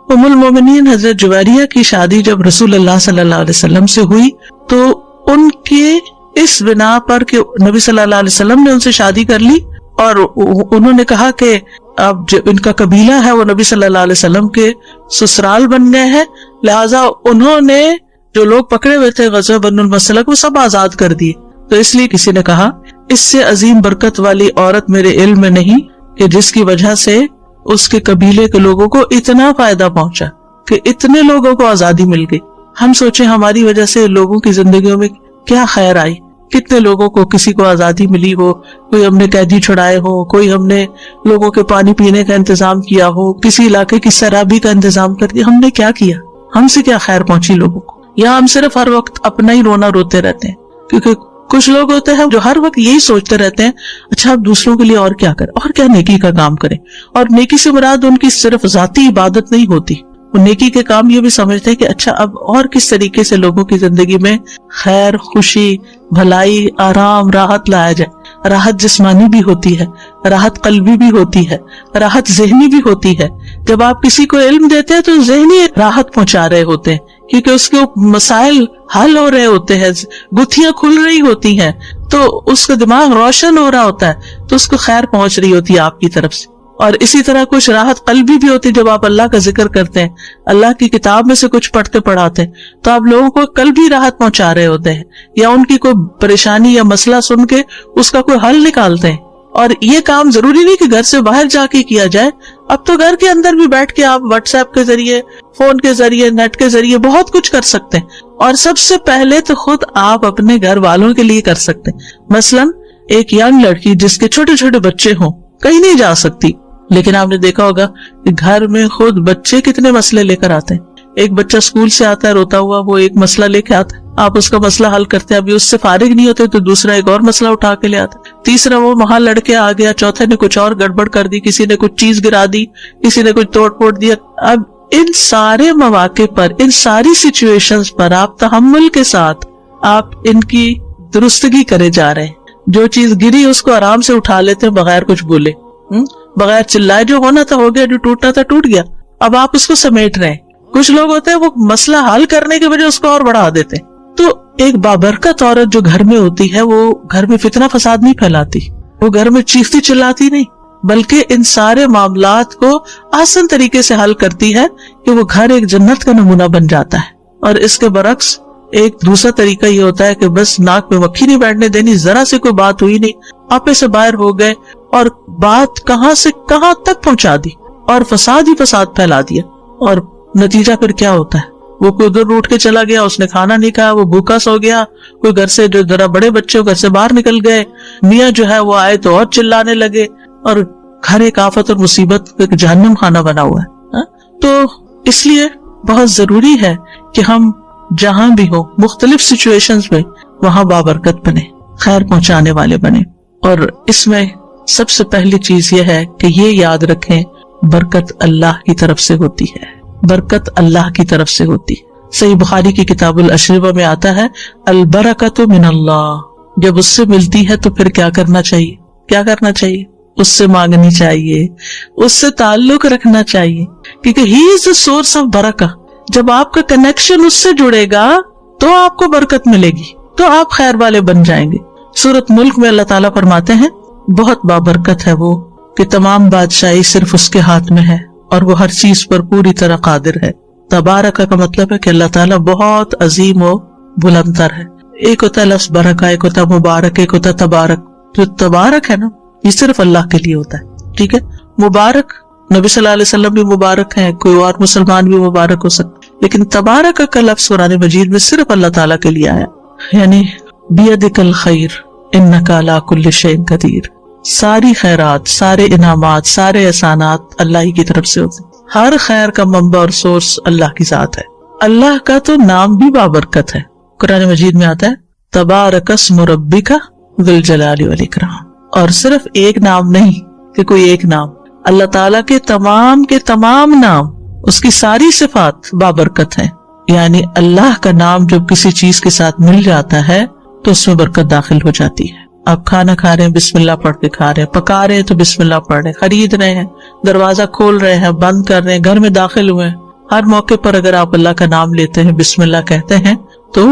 ام المومنین حضرت جویریہ کی شادی جب رسول اللہ صلی اللہ علیہ وسلم سے ہوئی تو ان کے اس بنا پر کہ نبی صلی اللہ علیہ وسلم نے ان سے شادی کر لی اور انہوں نے کہا کہ اب جو ان کا قبیلہ ہے وہ نبی صلی اللہ علیہ وسلم کے سسرال بن گئے ہیں، لہٰذا انہوں نے جو لوگ پکڑے ہوئے تھے غزوہ بنو المصطلق وہ سب آزاد کر دیے. تو اس لیے کسی نے کہا اس سے عظیم برکت والی عورت میرے علم میں نہیں کہ جس کی وجہ سے اس کے قبیلے کے لوگوں کو اتنا فائدہ پہنچا کہ اتنے لوگوں کو آزادی مل گئی. ہم سوچیں ہماری وجہ سے لوگوں کی زندگیوں میں کیا خیر آئی، کتنے لوگوں کو کسی کو آزادی ملی ہو، کوئی ہم نے قیدی چھڑائے ہو، کوئی ہم نے لوگوں کے پانی پینے کا انتظام کیا ہو، کسی علاقے کی سرابی کا انتظام کر دیا. ہم نے کیا کیا؟ ہم سے کیا خیر پہنچی لوگوں کو؟ یا ہم صرف ہر وقت اپنا ہی رونا روتے رہتے ہیں؟ کیونکہ کچھ لوگ ہوتے ہیں جو ہر وقت یہی سوچتے رہتے ہیں اچھا اب دوسروں کے لیے اور کیا کریں، اور کیا نیکی کا کام کریں. اور نیکی سے مراد ان کی صرف ذاتی عبادت نہیں ہوتی، وہ نیکی کے کام یہ بھی سمجھتے ہیں کہ اچھا اب اور کس طریقے سے لوگوں کی زندگی میں خیر، خوشی، بھلائی، آرام، راحت لایا جائے. راحت جسمانی بھی ہوتی ہے، راحت قلبی بھی ہوتی ہے، راحت ذہنی بھی ہوتی ہے. جب آپ کسی کو علم دیتے ہیں تو ذہنی راحت پہنچا رہے ہوتے ہیں کیونکہ اس کے مسائل حل ہو رہے ہوتے ہیں، گتھیاں کھل رہی ہوتی ہیں، تو اس کا دماغ روشن ہو رہا ہوتا ہے، تو اس کو خیر پہنچ رہی ہوتی ہے آپ کی طرف سے. اور اسی طرح کچھ راحت قلبی بھی ہوتی ہے جب آپ اللہ کا ذکر کرتے ہیں، اللہ کی کتاب میں سے کچھ پڑھتے پڑھاتے ہیں تو آپ لوگوں کو قلبی راحت پہنچا رہے ہوتے ہیں، یا ان کی کوئی پریشانی یا مسئلہ سن کے اس کا کوئی حل نکالتے ہیں. اور یہ کام ضروری نہیں کہ گھر سے باہر جا کے کیا جائے، اب تو گھر کے اندر بھی بیٹھ کے آپ واٹس ایپ کے ذریعے، فون کے ذریعے، نیٹ کے ذریعے بہت کچھ کر سکتے ہیں. اور سب سے پہلے تو خود آپ اپنے گھر والوں کے لیے کر سکتے ہیں. مثلاً ایک ینگ لڑکی جس کے چھوٹے چھوٹے بچے ہوں، کہیں نہیں جا سکتی، لیکن آپ نے دیکھا ہوگا کہ گھر میں خود بچے کتنے مسئلے لے کر آتے ہیں. ایک بچہ اسکول سے آتا ہے روتا ہوا, وہ ایک مسئلہ لے کے آتا ہے, آپ اس کا مسئلہ حل کرتے ہیں, ابھی اس سے فارغ نہیں ہوتے تو دوسرا ایک اور مسئلہ اٹھا کے لے آتا ہے, تیسرا وہ وہاں لڑکے آ گیا, چوتھے نے کچھ اور گڑبڑ کر دی, کسی نے کچھ چیز گرا دی, کسی نے کچھ توڑ پھوڑ دیا. اب ان سارے مواقع پر, ان ساری سچویشنز پر آپ تحمل کے ساتھ آپ ان کی درستگی کرے جا رہے ہیں. جو چیز گری اس کو آرام سے اٹھا لیتے ہیں بغیر کچھ بولے, بغیر چلائے. جو ہونا تھا ہو گیا, جو ٹوٹنا تھا ٹوٹ گیا, اب آپ اس کو سمیٹ رہے ہیں. کچھ لوگ ہوتے ہیں وہ مسئلہ حل کرنے کے بجائے اس کو اور بڑھا دیتے. تو ایک بابرکت عورت جو گھر میں ہوتی ہے وہ گھر میں فتنہ فساد نہیں پھیلاتی, وہ گھر میں چیختی چلاتی نہیں, بلکہ ان سارے معاملات کو آسان طریقے سے حل کرتی ہے کہ وہ گھر ایک جنت کا نمونہ بن جاتا ہے. اور اس کے برعکس ایک دوسرا طریقہ یہ ہوتا ہے کہ بس ناک پہ مکھی نہیں بیٹھنے دینی, ذرا سے کوئی بات ہوئی نہیں, آپے سے باہر ہو گئے اور بات کہاں سے کہاں تک پہنچا دی اور فساد ہی فساد پھیلا دیا. اور نتیجہ پھر کیا ہوتا ہے, وہ کوئی ادھر اٹھ کے چلا گیا, اس نے کھانا نہیں کھایا, وہ بھوکا سو گیا. کوئی گھر سے جو ذرا بڑے بچے گھر سے باہر نکل گئے, میاں جو ہے وہ آئے تو اور چلانے لگے, اور گھر ایک آفت اور مصیبت ایک جہنم خانہ بنا ہوا ہے. تو اس لیے بہت ضروری ہے کہ ہم جہاں بھی ہو, مختلف سچویشنز میں, وہاں بابرکت بنے, خیر پہنچانے والے بنے. اور اس میں سب سے پہلی چیز یہ ہے کہ یہ یاد رکھیں, برکت اللہ کی طرف سے ہوتی ہے, برکت اللہ کی طرف سے ہوتی ہے. صحیح بخاری کی کتاب الاشربہ میں آتا ہے البرکۃ من اللہ. جب اس سے ملتی ہے تو پھر کیا کرنا چاہیے, کیا کرنا چاہیے, اس سے مانگنی چاہیے, اس سے تعلق رکھنا چاہیے, کیونکہ ہی از دا سورس آف برکہ. جب آپ کا کنیکشن اس سے جڑے گا تو آپ کو برکت ملے گی, تو آپ خیر والے بن جائیں گے. سورۃ ملک میں اللہ تعالیٰ فرماتے ہیں بہت بابرکت ہے وہ کہ تمام بادشاہی صرف اس کے ہاتھ میں ہے اور وہ ہر چیز پر پوری طرح قادر ہے. تبارک کا مطلب ہے کہ اللہ تعالیٰ بہت عظیم و بلند تر ہے. ایک ہوتا ہے لفظ برکہ, ایک ہوتا ہے مبارک, ایک ہوتا ہے تبارک. جو تبارک ہے نا یہ صرف اللہ کے لیے ہوتا ہے, ٹھیک ہے. مبارک نبی صلی اللہ علیہ وسلم بھی مبارک ہیں, کوئی اور مسلمان بھی مبارک ہو سکتا, لیکن تبارک کا لفظ قرآن مجید میں صرف اللہ تعالیٰ کے لیے آیا. یعنی بیدک الخیر انک علی کل شیء قدیر. ساری خیرات, سارے انعامات, سارے احسانات اللہ ہی کی طرف سے ہوتے ہیں. ہر خیر کا منبع اور سورس اللہ کی ذات ہے. اللہ کا تو نام بھی بابرکت ہے. قرآن مجید میں آتا ہے تبارک اسم ربک ذی الجلال والاکرام. اور صرف ایک نام نہیں کہ کوئی ایک نام, اللہ تعالیٰ کے تمام نام, اس کی ساری صفات بابرکت ہیں. یعنی اللہ کا نام جب کسی چیز کے ساتھ مل جاتا ہے تو اس میں برکت داخل ہو جاتی ہے. آپ کھانا کھا رہے ہیں بسم اللہ پڑھ کے کھا رہے ہیں, پکا رہے ہیں تو بسم اللہ پڑھ رہے ہیں, خرید رہے ہیں, دروازہ کھول رہے ہیں, بند کر رہے ہیں, گھر میں داخل ہوئے ہیں, ہر موقع پر اگر آپ اللہ کا نام لیتے ہیں, بسم اللہ کہتے ہیں تو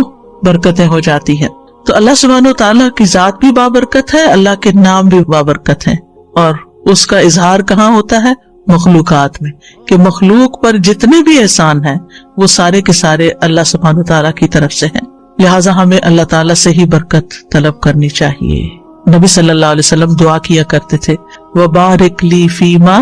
برکتیں ہو جاتی ہیں. تو اللہ سبحانہ و تعالیٰ کی ذات بھی بابرکت ہے, اللہ کے نام بھی بابرکت ہیں. اور اس کا اظہار کہاں ہوتا ہے, مخلوقات میں, کہ مخلوق پر جتنے بھی احسان ہیں وہ سارے کے سارے اللہ سبحانہ و تعالیٰ کی طرف سے ہیں. لہٰذا ہمیں اللہ تعالیٰ سے ہی برکت طلب کرنی چاہیے. نبی صلی اللہ علیہ وسلم دعا کیا کرتے تھے وبارک لی فیما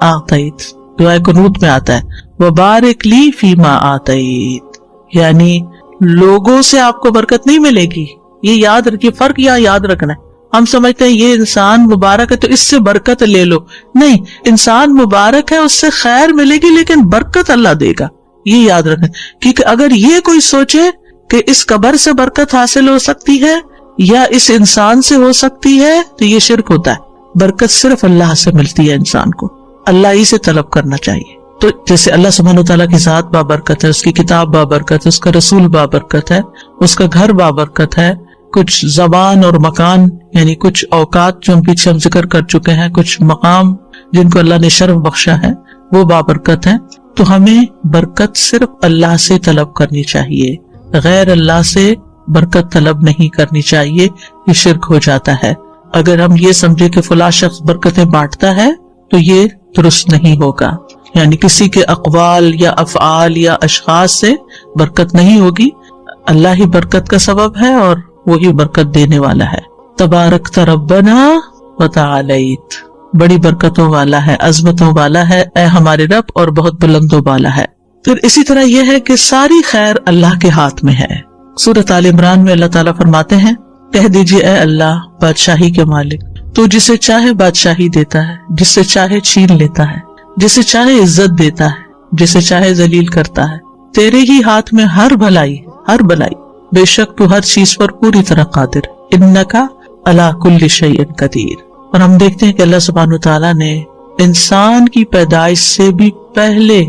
آتیت. دعا قنوت میں آتا ہے وبارک لی فیما آتیت, یعنی لوگوں سے آپ کو برکت نہیں ملے گی. یہ یاد رکھیے, فرق یہاں یاد رکھنا ہے. ہم سمجھتے ہیں یہ انسان مبارک ہے تو اس سے برکت لے لو, نہیں, انسان مبارک ہے اس سے خیر ملے گی لیکن برکت اللہ دے گا, یہ یاد رکھیں. کیونکہ اگر یہ کوئی سوچے کہ اس قبر سے برکت حاصل ہو سکتی ہے یا اس انسان سے ہو سکتی ہے تو یہ شرک ہوتا ہے. برکت صرف اللہ سے ملتی ہے انسان کو, اللہ ہی سے طلب کرنا چاہیے. تو جیسے اللہ سبحانہ تعالیٰ کی ذات بابرکت ہے, اس کی کتاب بابرکت ہے, اس کا رسول بابرکت ہے, اس کا گھر بابرکت ہے, کچھ زبان اور مکان یعنی کچھ اوقات جو ہم پیچھے ہم ذکر کر چکے ہیں, کچھ مقام جن کو اللہ نے شرف بخشا ہے وہ بابرکت ہے. تو ہمیں برکت صرف اللہ سے طلب کرنی چاہیے, غیر اللہ سے برکت طلب نہیں کرنی چاہیے, یہ شرک ہو جاتا ہے. اگر ہم یہ سمجھے کہ فلاں شخص برکتیں بانٹتا ہے تو یہ درست نہیں ہوگا. یعنی کسی کے اقوال یا افعال یا اشخاص سے برکت نہیں ہوگی, اللہ ہی برکت کا سبب ہے اور وہی برکت دینے والا ہے. تبارک ربنا وتعالیت, بڑی برکتوں والا ہے, عظمتوں والا ہے اے ہمارے رب, اور بہت بلندوں والا ہے. پھر اسی طرح یہ ہے کہ ساری خیر اللہ کے ہاتھ میں ہے. سورۃ آل عمران میں اللہ تعالیٰ فرماتے ہیں کہہ دیجئے اے اللہ بادشاہی کے مالک, تو جسے چاہے بادشاہی دیتا ہے، جسے چاہے چھین لیتا ہے، جسے چاہے عزت دیتا ہے، جسے چاہے ذلیل کرتا ہے۔ تیرے ہی ہاتھ میں ہر بھلائی ہے، ہر بھلائی، بے شک تو ہر چیز پر پوری طرح قادر ہے۔ انکا علی کل شیء قدیر۔ اور ہم دیکھتے ہیں کہ اللہ سبحانہ وتعالیٰ نے انسان کی پیدائش سے بھی پہلے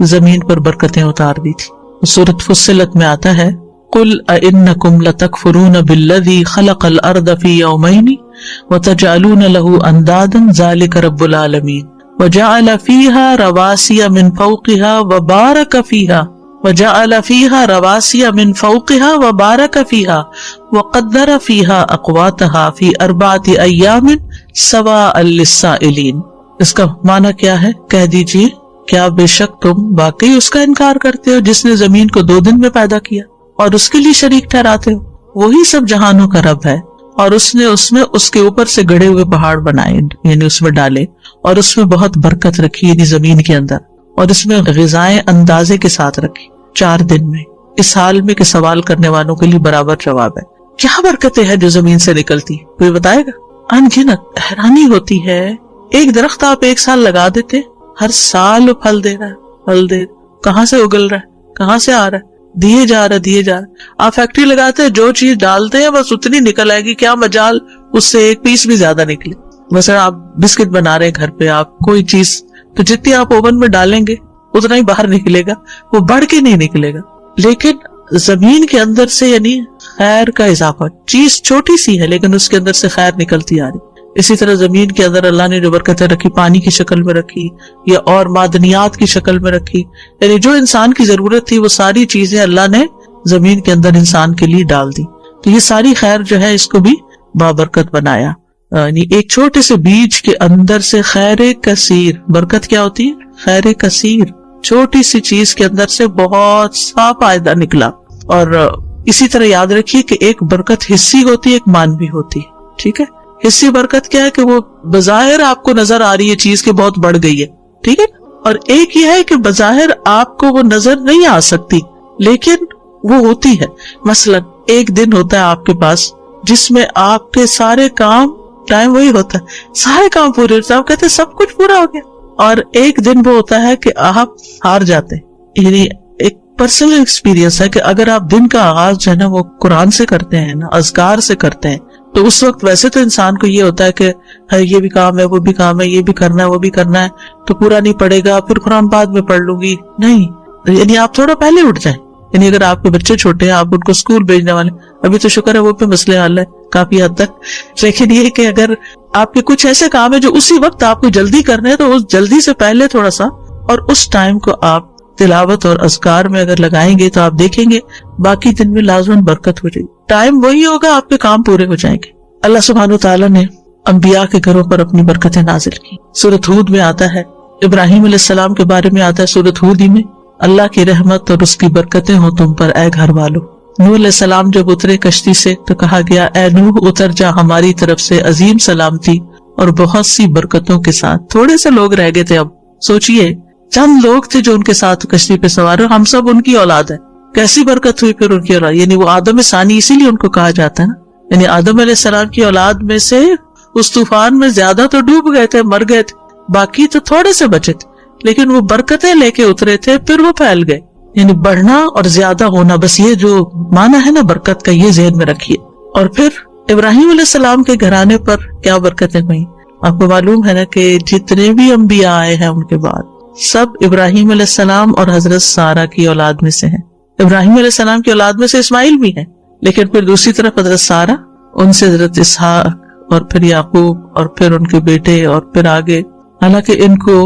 زمین پر برکتیں اتار دی تھی۔ سورۃ فصلت میں آتا ہے قل اَإِنَّكُمْ لَتَكْفُرُونَ بِالَّذِي خَلَقَ الْأَرْضَ فِي يَوْمَيْنِ وَتَجْعَلُونَ لَهُ أَنْدَادًا ذَلِكَ رَبُّ الْعَالَمِينَ وَجَعَلَ فِيهَا رَوَاسِيَ مِنْ فَوْقِهَا وَبَارَكَ فِيهَا وَجَعَلَ فِيهَا رَوَاسِيَ مِنْ فَوْقِهَا وَبَارَكَ فِيهَا وَقَدَّرَ فِيهَا أَقْوَاتَهَا فِي 4 أَيَّامٍ سَوَاءً لِلسَّائِلِينَ۔ اس کا معنی کیا ہے؟ کہہ دیجئے کیا بے شک تم واقعی اس کا انکار کرتے ہو جس نے زمین کو 2 دن میں پیدا کیا اور اس کے لیے شریک ٹھہراتے ہو؟ وہی سب جہانوں کا رب ہے، اور اس نے اس میں اس کے اوپر سے گڑے ہوئے پہاڑ بنائے، یعنی اس میں ڈالے، اور اس میں بہت برکت رکھی، یعنی زمین کے اندر، اور اس میں غذائیں اندازے کے ساتھ رکھی 4 دن میں۔ اس حال میں کہ سوال کرنے والوں کے لیے برابر جواب ہے۔ کیا برکتیں ہیں جو زمین سے نکلتی؟ کوئی بتائے گا؟ ان گنت۔ حیرانی ہوتی ہے، ایک درخت آپ 1 سال لگا دیتے، ہر سال وہ پھل دے رہا ہے، پھل دے، کہاں سے اگل رہا ہے، کہاں سے آ رہا ہے، دیے جا رہا۔ آپ فیکٹری لگاتے ہیں، جو چیز ڈالتے ہیں بس اتنی نکل آئے گی، کیا مجال اس سے 1 پیس بھی زیادہ نکلے۔ مثلا آپ بسکٹ بنا رہے ہیں گھر پہ، آپ کوئی چیز تو جتنی آپ اوون میں ڈالیں گے اتنا ہی باہر نکلے گا، وہ بڑھ کے نہیں نکلے گا۔ لیکن زمین کے اندر سے یعنی خیر کا اضافہ، چیز چھوٹی سی ہے لیکن اس کے اندر سے خیر نکلتی آ رہی۔ اسی طرح زمین کے اندر اللہ نے جو برکتیں رکھی، پانی کی شکل میں رکھی یا اور معدنیات کی شکل میں رکھی، یعنی جو انسان کی ضرورت تھی وہ ساری چیزیں اللہ نے زمین کے اندر انسان کے لیے ڈال دی۔ تو یہ ساری خیر جو ہے اس کو بھی بابرکت بنایا، یعنی ایک چھوٹے سے بیج کے اندر سے خیر کثیر۔ برکت کیا ہوتی ہے؟ خیر کثیر، چھوٹی سی چیز کے اندر سے بہت سا فائدہ نکلا۔ اور اسی طرح یاد رکھیے کہ ایک برکت حصی ہوتی ہے، ایک مانوی ہوتی ہے، ٹھیک ہے؟ حصی برکت کیا ہے کہ وہ بظاہر آپ کو نظر آ رہی ہے چیز کہ بہت بڑھ گئی ہے، ٹھیک ہے؟ اور ایک یہ ہے کہ بظاہر آپ کو وہ نظر نہیں آ سکتی لیکن وہ ہوتی ہے۔ مثلا ایک دن ہوتا ہے آپ کے پاس جس میں آپ کے سارے کام، ٹائم وہی ہوتا ہے، سارے کام پورے ہوتے ہیں، آپ کہتے ہیں سب کچھ پورا ہو گیا۔ اور ایک دن وہ ہوتا ہے کہ آپ ہار جاتے ہیں۔ یعنی ایک پرسنل ایکسپیرینس ہے کہ اگر آپ دن کا آغاز جو ہے نا وہ قرآن سے کرتے ہیں نا، اذکار سے کرتے ہیں، تو اس وقت ویسے تو انسان کو یہ ہوتا ہے کہ یہ بھی کام ہے، وہ بھی کام ہے، یہ بھی کرنا ہے، وہ بھی کرنا ہے، تو پورا نہیں پڑے گا، پھر قرآن بعد میں پڑھ لوں گی۔ نہیں، یعنی آپ تھوڑا پہلے اٹھ جائیں۔ یعنی اگر آپ کے بچے چھوٹے ہیں، آپ ان کو اسکول بھیجنے والے، ابھی تو شکر ہے وہ پہ مسئلے حل ہے کافی حد تک، لیکن یہ کہ اگر آپ کے کچھ ایسے کام ہے جو اسی وقت آپ کو جلدی کرنے ہیں تو اس جلدی سے پہلے تھوڑا سا، اور اس ٹائم کو آپ تلاوت اور اذکار میں اگر لگائیں گے تو آپ دیکھیں گے باقی دن میں لازماً برکت ہو جائے گی، ٹائم وہی ہوگا، آپ کے کام پورے ہو جائیں گے۔ اللہ سبحانہ وتعالیٰ نے انبیاء کے گھروں پر اپنی برکتیں نازل کی۔ سورۃ ہود میں آتا ہے، ابراہیم علیہ السلام کے بارے میں آتا ہے سورۃ ہود ہی میں، اللہ کی رحمت اور اس کی برکتیں ہوں تم پر اے گھر والو۔ نوح علیہ السلام جب اترے کشتی سے تو کہا گیا اے نوح اتر جا ہماری طرف سے عظیم سلامتی اور بہت سی برکتوں کے ساتھ۔ تھوڑے سے لوگ رہ گئے تھے، اب سوچئے چند لوگ تھے جو ان کے ساتھ کشتی پہ سوار، ہم سب ان کی اولاد ہے، کیسی برکت ہوئی پھر ان کی اولاد، یعنی وہ آدم ثانی اسی لیے ان کو کہا جاتا ہے نا، یعنی آدم علیہ السلام کی اولاد میں سے اس طوفان میں زیادہ تو ڈوب گئے تھے، مر گئے تھے، باقی تو تھوڑے سے بچے تھے، لیکن وہ برکتیں لے کے اترے تھے، پھر وہ پھیل گئے۔ یعنی بڑھنا اور زیادہ ہونا، بس یہ جو معنی ہے نا برکت کا، یہ ذہن میں رکھیے۔ اور پھر ابراہیم علیہ السلام کے گھرانے پر کیا برکتیں ہوئیں؟ آپ کو معلوم ہے نا کہ جتنے بھی انبیاء آئے ہیں ان کے بعد سب ابراہیم علیہ السلام اور حضرت سارہ کی اولاد میں سے ہیں۔ ابراہیم علیہ السلام کی اولاد میں سے اسماعیل بھی ہیں، لیکن پھر دوسری طرف حضرت سارہ، ان سے حضرت اسحاق اور پھر یعقوب اور پھر ان کے بیٹے اور پھر آگے، حالانکہ ان کو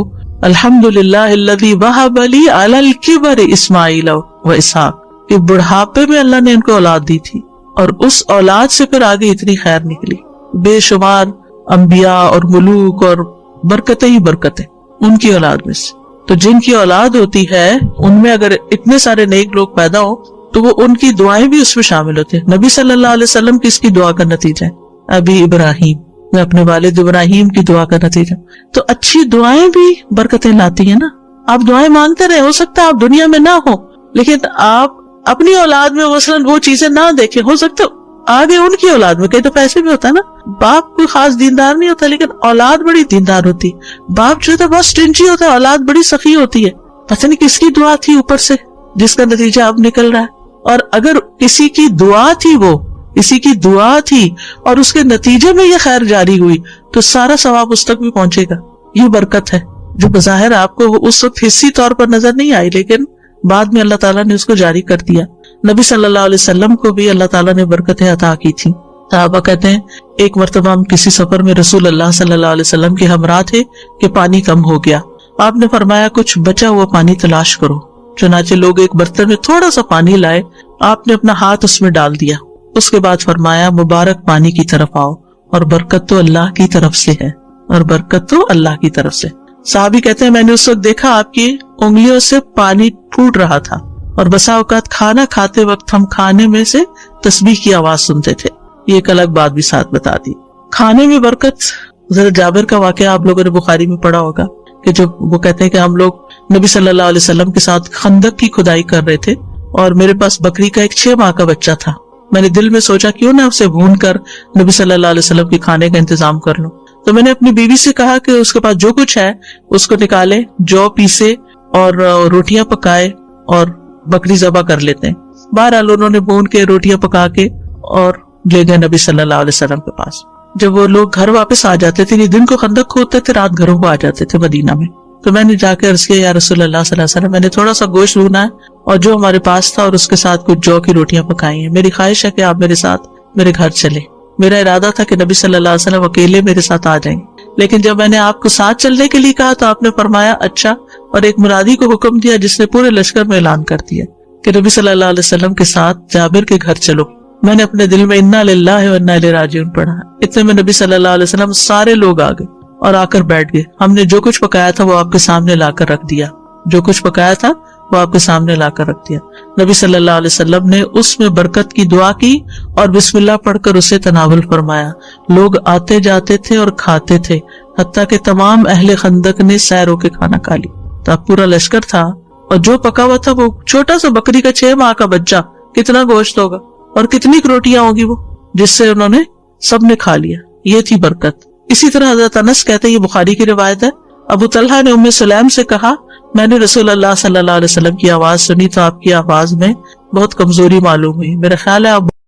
الحمدللہ الذی وہب لی علی الکبر اسماعیل و اسحاق، کہ بڑھاپے میں اللہ نے ان کو اولاد دی تھی، اور اس اولاد سے پھر آگے اتنی خیر نکلی، بے شمار انبیاء اور ملوک اور برکتیں ہی برکتیں ان کی اولاد میں سے۔ تو جن کی اولاد ہوتی ہے ان میں اگر اتنے سارے نیک لوگ پیدا ہوں تو وہ ان کی دعائیں بھی اس میں شامل ہوتے ہیں۔ نبی صلی اللہ علیہ وسلم کس کی دعا کا نتیجہ ہے؟ ابھی ابراہیم، میں اپنے والد ابراہیم کی دعا کا نتیجہ۔ تو اچھی دعائیں بھی برکتیں لاتی ہیں نا۔ آپ دعائیں مانگتے رہے، ہو سکتا ہے آپ دنیا میں نہ ہو لیکن آپ اپنی اولاد میں مثلاً وہ چیزیں نہ دیکھیں، ہو سکتا آگے ان کی اولاد میں، کہیں تو پیسے بھی ہوتا ہے نا، باپ کوئی خاص دیندار نہیں ہوتا لیکن اولاد بڑی دیندار ہوتی. باپ جو ہوتا ہے بہت سٹنجی ہوتا ہے, اولاد بڑی سخی ہوتی ہے. پتہ نہیں کس کی دعا تھی اوپر سے جس کا نتیجہ اب نکل رہا ہے. اور اگر کسی کی دعا تھی, وہ کسی کی دعا تھی اور اس کے نتیجے میں یہ خیر جاری ہوئی تو سارا ثواب اس تک بھی پہنچے گا. یہ برکت ہے جو بظاہر آپ کو اس وقت حصی طور پر نظر نہیں آئی لیکن بعد میں اللہ تعالیٰ نے اس کو جاری کر دیا. نبی صلی اللہ علیہ وسلم کو بھی اللہ تعالیٰ نے برکتیں عطا کی تھی. صحابہ کہتے ہیں ایک مرتبہ ہم کسی سفر میں رسول اللہ صلی اللہ علیہ وسلم کے ہمراہ تھے کہ پانی کم ہو گیا. آپ نے فرمایا کچھ بچا ہوا پانی تلاش کرو. چنانچہ لوگ ایک برتن میں تھوڑا سا پانی لائے, آپ نے اپنا ہاتھ اس میں ڈال دیا. اس کے بعد فرمایا مبارک پانی کی طرف آؤ اور برکت تو اللہ کی طرف سے ہے, اور برکت تو اللہ کی طرف سے. صحابی کہتے ہیں میں نے اس وقت دیکھا آپ کی انگلیوں سے پانی پھوٹ رہا تھا اور بسا اوقات کھانا کھاتے وقت ہم کھانے میں سے تسبیح کی آواز سنتے تھے. یہ ایک الگ بات بھی ساتھ بتا دی. کھانے میں برکت. حضرت جابر کا واقعہ آپ لوگوں نے بخاری میں پڑھا ہوگا کہ جو وہ کہتے ہیں کہ ہم لوگ نبی صلی اللہ علیہ وسلم کے ساتھ خندق کی کھدائی کر رہے تھے اور میرے پاس بکری کا ایک 6 ماہ کا بچہ تھا. میں نے دل میں سوچا کیوں نہ اسے بھون کر نبی صلی اللہ علیہ وسلم کے کھانے کا انتظام کر لوں. تو میں نے اپنی بیوی سے کہا کہ اس کے پاس جو کچھ ہے اس کو نکالے, جو پیسے اور روٹیاں پکائے اور بکری ذبح کر لیتے ہیں. بہرحال انہوں نے بھون کے روٹیاں پکا کے اور لے گئے نبی صلی اللہ علیہ وسلم کے پاس. جب وہ لوگ گھر واپس آ جاتے تھے, دن کو خندق کھودتے تھے, رات گھروں کو آ جاتے تھے مدینہ میں, تو میں نے جا کے عرض کیا یا رسول اللہ صلی اللہ علیہ وسلم میں نے تھوڑا سا گوشت بھونا ہے اور جو ہمارے پاس تھا اور اس کے ساتھ کچھ جو کی روٹیاں پکائی ہیں. میری خواہش ہے کہ آپ میرے ساتھ میرے گھر چلے. میرا ارادہ تھا کہ نبی صلی اللہ علیہ وسلم اکیلے میرے ساتھ آ جائیں, لیکن جب میں نے آپ کو ساتھ چلنے کے لیے کہا تو آپ نے فرمایا اچھا, اور ایک منادی کو حکم دیا جس نے پورے لشکر میں اعلان کر دیا کہ نبی صلی اللہ علیہ وسلم کے ساتھ جابر کے گھر چلو. میں نے اپنے دل میں انا للہ و انا الیہ راجعون پڑھا. اتنے میں نبی صلی اللہ علیہ وسلم سارے لوگ آ گئے اور آ کر بیٹھ گئے. ہم نے جو کچھ پکایا تھا وہ آپ کے سامنے لا کر رکھ دیا, جو کچھ پکایا تھا وہ آپ کے سامنے لا کر رکھ دیا. نبی صلی اللہ علیہ وسلم نے اس میں برکت کی دعا کی اور بسم اللہ پڑھ کر اسے تناول فرمایا. لوگ آتے جاتے تھے اور کھاتے تھے حتیٰ کہ تمام اہل خندق نے سیر ہو کے کھانا کھا لی. تو پورا لشکر تھا اور جو پکا ہوا تھا وہ چھوٹا سا بکری کا 6 ماہ کا بچہ, کتنا گوشت ہوگا اور کتنی روٹیاں ہوگی وہ, جس سے انہوں نے سب نے کھا لیا. یہ تھی برکت. اسی طرح حضرت انس کہتے ہیں, یہ بخاری کی روایت ہے, ابو طلحہ نے ام سلیم سے کہا میں نے رسول اللہ صلی اللہ علیہ وسلم کی آواز سنی تو آپ کی آواز میں بہت کمزوری معلوم ہوئی. میرا خیال ہے آپ